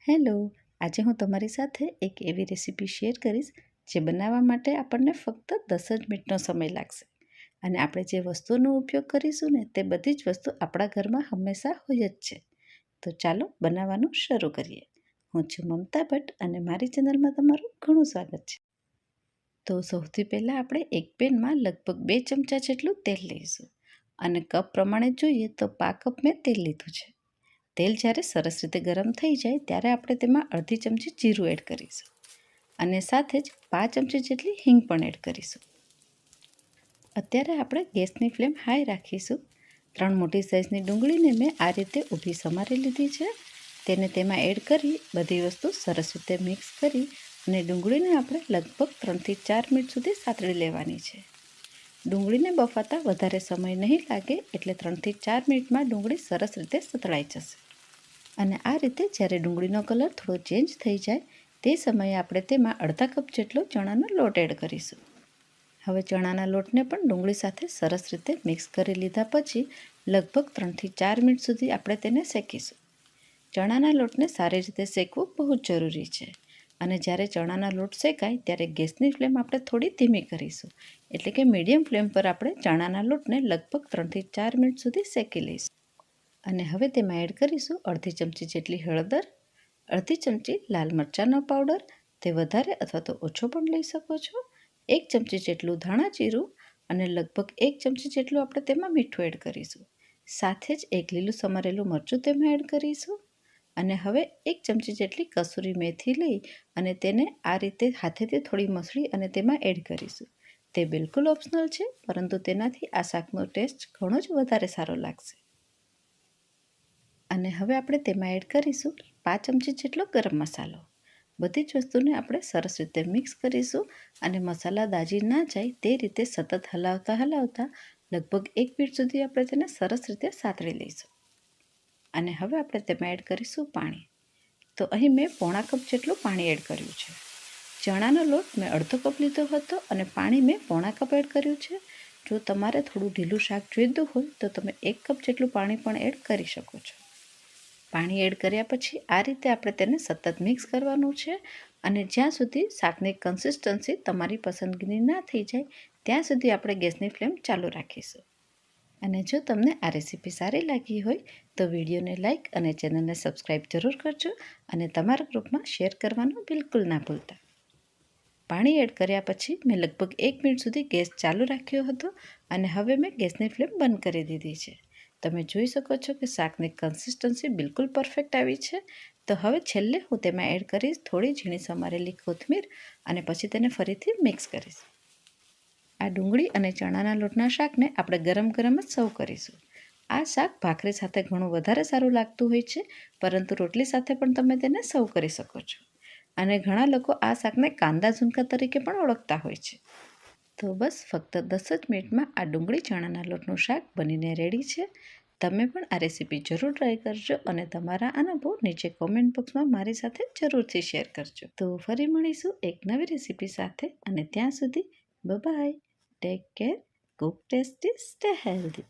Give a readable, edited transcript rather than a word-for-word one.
Hello, આજે હું તમારી સાથે એક એવી રેસીપી શેર કરીશ જે બનાવવા માટે આપણને ફક્ત 10 જ મિનિટનો સમય લાગશે અને આપણે જે વસ્તુનો ઉપયોગ કરીશું ને તે બધી જ વસ્તુ આપણા ઘરમાં હંમેશા હોય જ છે. તો ચાલો બનાવવાનું શરૂ કરીએ. હું છું મમતા ભટ્ટ અને મારી ચેનલમાં તમારું ઘણું સ્વાગત છે. તો સૌથી પહેલાં આપણે એક પેનમાં લગભગ 2 ચમચા જેટલું તેલ લઈશું અને કપ પ્રમાણે જોઈએ તો 5 કપ મેં તેલ લીધું છે. તેલ જ્યારે સરસ રીતે ગરમ થઈ જાય ત્યારે આપણે તેમાં અડધી ચમચી જીરું એડ કરીશું અને સાથે જ 5 ચમચી જેટલી હિંગ પણ એડ કરીશું. અત્યારે આપણે ગેસની ફ્લેમ હાઈ રાખીશું. 3 મોટી સાઇઝની ડુંગળીને મેં આ રીતે ઊભી સમારી લીધી છે. તેને તેમાં એડ કરી બધી વસ્તુ સરસ રીતે મિક્સ કરી અને ડુંગળીને આપણે લગભગ 3થી 4 મિનિટ સુધી સાતળી લેવાની છે. ડુંગળીને બફાતા વધારે સમય નહીં લાગે એટલે 3થી 4 મિનિટમાં ડુંગળી સરસ રીતે સતળાઈ જશે. અને આ રીતે જ્યારે ડુંગળીનો કલર થોડો ચેન્જ થઈ જાય તે સમયે આપણે તેમાં અડધા કપ જેટલો ચણાનો લોટ એડ કરીશું. હવે ચણાના લોટને પણ ડુંગળી સાથે સરસ રીતે મિક્સ કરી લીધા પછી લગભગ 3થી 4 મિનિટ સુધી આપણે તેને શેકીશું. ચણાના લોટને સારી રીતે શેકવું બહુ જ જરૂરી છે અને જ્યારે ચણાના લોટ શેકાય ત્યારે ગેસની ફ્લેમ આપણે થોડી ધીમી કરીશું, એટલે કે મીડિયમ ફ્લેમ પર આપણે ચણાના લોટને લગભગ 3થી 4 મિનિટ સુધી શેકી લઈશું. અને હવે તેમાં એડ કરીશું અડધી ચમચી જેટલી હળદર, અડધી ચમચી લાલ મરચાંનો પાવડર, તે વધારે અથવા તો ઓછો પણ લઈ શકો છો, 1 ચમચી જેટલું ધાણા જીરું અને લગભગ 1 ચમચી જેટલું આપણે તેમાં મીઠું એડ કરીશું. સાથે જ એક લીલું સમારેલું મરચું તેમાં એડ કરીશું અને હવે 1 ચમચી જેટલી કસૂરી મેથી લઈ અને તેને આ રીતે હાથેથી થોડી મસળી અને તેમાં એડ કરીશું. તે બિલકુલ ઓપ્શનલ છે, પરંતુ તેનાથી આ શાકનો ટેસ્ટ ઘણો જ વધારે સારો લાગશે. અને હવે આપણે તેમાં એડ કરીશું 5 ચમચી જેટલો ગરમ મસાલો. બધી જ વસ્તુને આપણે સરસ રીતે મિક્સ કરીશું અને મસાલા દાજી ના જાય તે રીતે સતત હલાવતા લગભગ 1 મિનિટ સુધી આપણે તેને સરસ રીતે સાતળી લઈશું. અને હવે આપણે તેમાં એડ કરીશું પાણી. તો અહીં મેં પોણા કપ જેટલું પાણી એડ કર્યું છે. ચણાનો લોટ મેં અડધો કપ લીધો હતો અને પાણી મેં પોણા કપ એડ કર્યું છે. જો તમારે થોડું ઢીલું શાક જોઈતું હોય તો તમે 1 કપ જેટલું પાણી પણ એડ કરી શકો છો. પાણી એડ કર્યા પછી આ રીતે આપણે તેને સતત મિક્સ કરવાનું છે અને જ્યાં સુધી શાકની કન્સિસ્ટન્સી તમારી પસંદગીની ના થઈ જાય ત્યાં સુધી આપણે ગેસની ફ્લેમ ચાલુ રાખીશું. અને જો તમને આ રેસીપી સારી લાગી હોય તો વિડીયોને લાઇક અને ચેનલને સબસ્ક્રાઈબ જરૂર કરજો અને તમારા ગ્રુપમાં શેર કરવાનું બિલકુલ ના ભૂલતા. પાણી એડ કર્યા પછી મેં લગભગ 1 મિનિટ સુધી ગેસ ચાલુ રાખ્યો હતો અને હવે મેં ગેસની ફ્લેમ બંધ કરી દીધી છે. તમે જોઈ શકો છો કે શાકની કન્સિસ્ટન્સી બિલકુલ પરફેક્ટ આવી છે. તો હવે છેલ્લે હું તેમાં એડ કરીશ થોડી ઝીણી સમારેલી કોથમીર અને પછી તેને ફરીથી મિક્સ કરીશ. આ ડુંગળી અને ચણાના લોટના શાકને આપણે ગરમ ગરમ જ સર્વ કરીશું. આ શાક ભાખરી સાથે ઘણું વધારે સારું લાગતું હોય છે, પરંતુ રોટલી સાથે પણ તમે તેને સર્વ કરી શકો છો. અને ઘણા લોકો આ શાકને કાંદા ઝુણકા તરીકે પણ ઓળખતા હોય છે. તો બસ ફક્ત 10 જ મિનિટમાં આ ડુંગળી ચણાના લોટનું શાક બનીને રેડી છે. તમે પણ આ રેસીપી જરૂર ટ્રાય કરજો અને તમારા અનુભવ નીચે કોમેન્ટ બોક્સમાં મારી સાથે જરૂરથી શેર કરજો. તો ફરી મળીશું એક નવી રેસીપી સાથે અને ત્યાં સુધી bye. Take care, cook tasty, stay healthy.